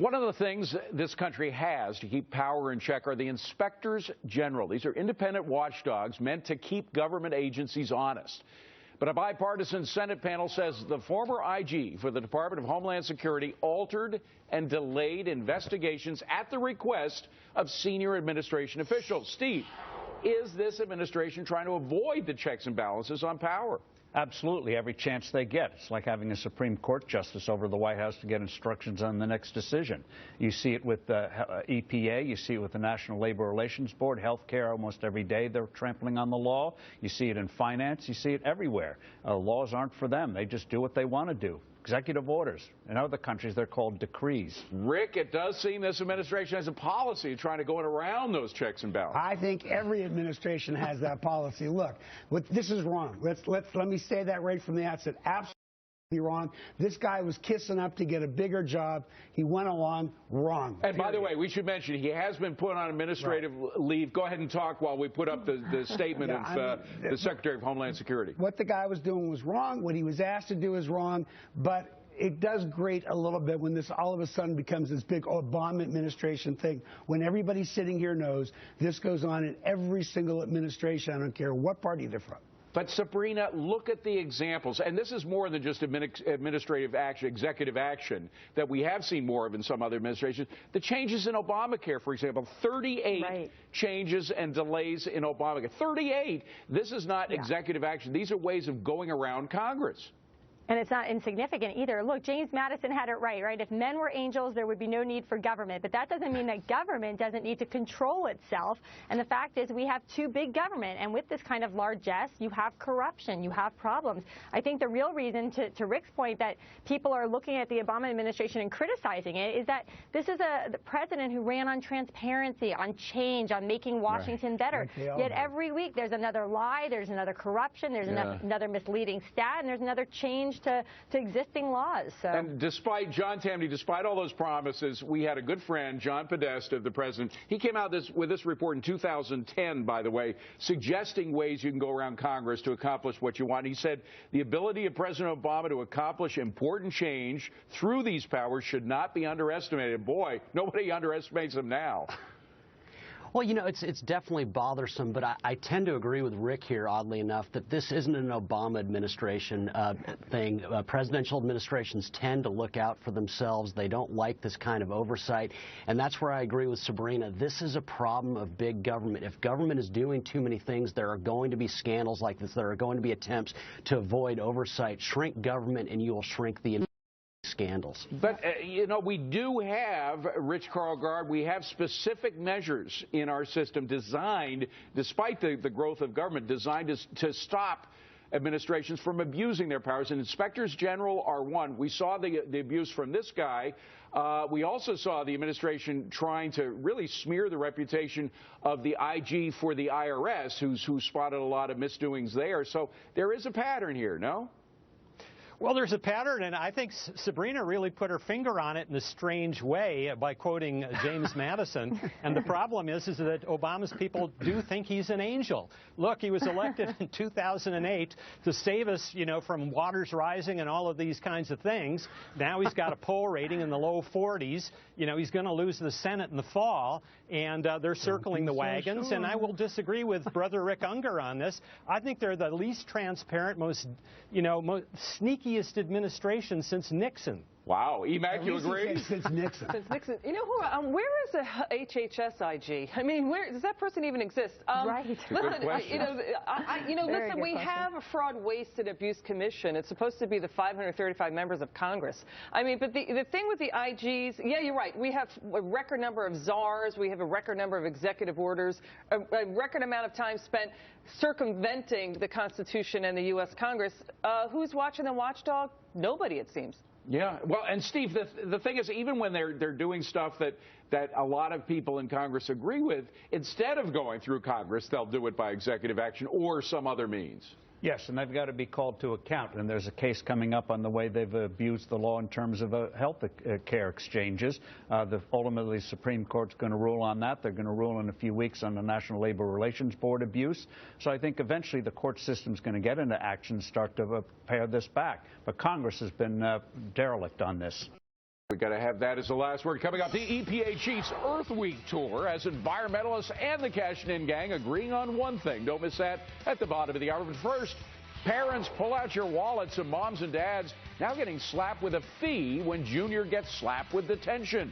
One of the things this country has to keep power in check are the inspectors general. These are independent watchdogs meant to keep government agencies honest. But a bipartisan Senate panel says the former IG for the Department of Homeland Security altered and delayed investigations at the request of senior administration officials. Steve, is this administration trying to avoid the checks and balances on power? Absolutely, every chance they get. It's like having a Supreme Court justice over the White House to get instructions on the next decision. You see it with the EPA, you see it with the National Labor Relations Board, health care almost every day they're trampling on the law. You see it in finance, you see it everywhere. Laws aren't for them, they just do what they want to do. Executive orders. In other countries, they're called decrees. Rick, it does seem this administration has a policy of trying to go around those checks and balances. I think every administration has that policy. Look, this is wrong. Let me say that right from the outset. Absolutely wrong. This guy was kissing up to get a bigger job. He went along wrong. And by the way, we should mention he has been put on administrative leave. Go ahead and talk while we put up the statement of the Secretary of Homeland Security. What the guy was doing was wrong. What he was asked to do is wrong. But it does grate a little bit when this all of a sudden becomes this big Obama administration thing, when everybody sitting here knows this goes on in every single administration. I don't care what party they're from. But, Sabrina, look at the examples. And this is more than just administrative action, executive action that we have seen more of in some other administrations. The changes in Obamacare, for example, 38 changes and delays in Obamacare. 38. This is not executive action. These are ways of going around Congress. And it's not insignificant either. Look, James Madison had it right? If men were angels, there would be no need for government. But that doesn't mean that government doesn't need to control itself. And the fact is we have too big government. And with this kind of largesse, you have corruption, you have problems. I think the real reason, to Rick's point, that people are looking at the Obama administration and criticizing it is that this is the president who ran on transparency, on change, on making Washington better. Yet every week there's another lie, there's another corruption, there's another misleading stat, and there's another change to existing laws. So. And despite John Tamny, despite all those promises, we had a good friend, John Podesta, the president. He came out with this report in 2010, by the way, suggesting ways you can go around Congress to accomplish what you want. He said the ability of President Obama to accomplish important change through these powers should not be underestimated. Boy, nobody underestimates them now. Well, you know, it's definitely bothersome, but I tend to agree with Rick here, oddly enough, that this isn't an Obama administration thing. Presidential administrations tend to look out for themselves. They don't like this kind of oversight, and that's where I agree with Sabrina. This is a problem of big government. If government is doing too many things, there are going to be scandals like this. There are going to be attempts to avoid oversight. Shrink government, and you will shrink the scandals. But, you know, we do have, Rich Karlgaard, we have specific measures in our system designed, despite the growth of government, designed to stop administrations from abusing their powers. And inspectors general are one. We saw the abuse from this guy. We also saw the administration trying to really smear the reputation of the IG for the IRS, who spotted a lot of misdoings there. So there is a pattern here, no? Well, there's a pattern, and I think Sabrina really put her finger on it in a strange way by quoting James Madison. And the problem is that Obama's people do think he's an angel. Look, he was elected in 2008 to save us, you know, from waters rising and all of these kinds of things. Now he's got a poll rating in the low 40s. You know, he's going to lose the Senate in the fall, and they're circling the wagons. And I will disagree with Brother Rick Unger on this. I think they're the least transparent, most sneaky administration since Nixon. Wow, Emac, you agree? Since Nixon. Since Nixon. You know who? Where is the HHS IG? I mean, where does that person even exist? Right. Listen, listen. We have a Fraud, Waste, and Abuse Commission. It's supposed to be the 535 members of Congress. I mean, but the thing with the IGs, yeah, you're right. We have a record number of czars. We have a record number of executive orders. A record amount of time spent circumventing the Constitution and the U.S. Congress. Who's watching the watchdog? Nobody, it seems. Yeah, well, and Steve, the thing is, even when they're doing stuff that a lot of people in Congress agree with, instead of going through Congress, they'll do it by executive action or some other means. Yes, and they've got to be called to account. And there's a case coming up on the way they've abused the law in terms of health care exchanges. Ultimately, the Supreme Court's going to rule on that. They're going to rule in a few weeks on the National Labor Relations Board abuse. So I think eventually the court system's going to get into action and start to pare this back. But Congress has been derelict on this. We got to have that as the last word. Coming up, the EPA Chiefs Earth Week tour as environmentalists and the Cash-In gang agreeing on one thing. Don't miss that at the bottom of the hour. But first, parents, pull out your wallets. Some moms and dads now getting slapped with a fee when Junior gets slapped with detention.